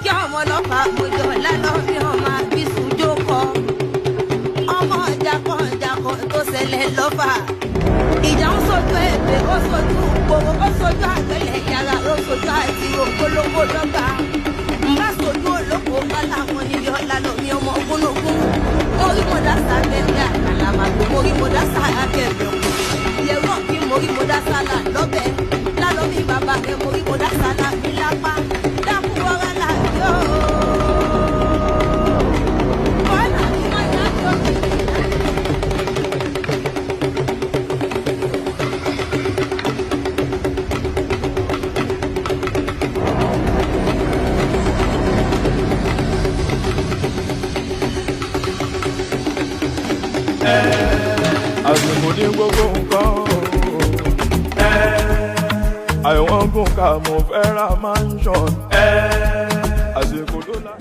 kí ọmọ lọ́fà gbòjò lálọ́ bí ọmọ àbísùjó kọ ọmọ jàkọ̀jàkọ̀ tó ṣẹlẹ̀ lọ́fà ìjà ń sojú ẹ̀bẹ̀ ó sojú gbòòrò ó sojú àgbẹ̀lẹ̀ yàrá ó sojú àti ògbólógbò lọ́gbà mbà sojú olóko kálá wọn níbi ọ̀la lómi ọmọ ogúnlógún mórí mọ́dásá bẹ́ẹ̀ àkàlàmàgbò mórí mọ́dásá akẹ́bẹ̀ yẹ̀rọ kí mórí mọ́dásá là lọ́bẹ̀ lálọ́bí bàbá rẹ̀ mórí mọ́dásá là mí lápá dákú wọ́rá là yóò. àsìkò ní gbogbo nǹkan àìwọ̀n gùn ká mo fẹ́ ra mansion àsìkò tó la.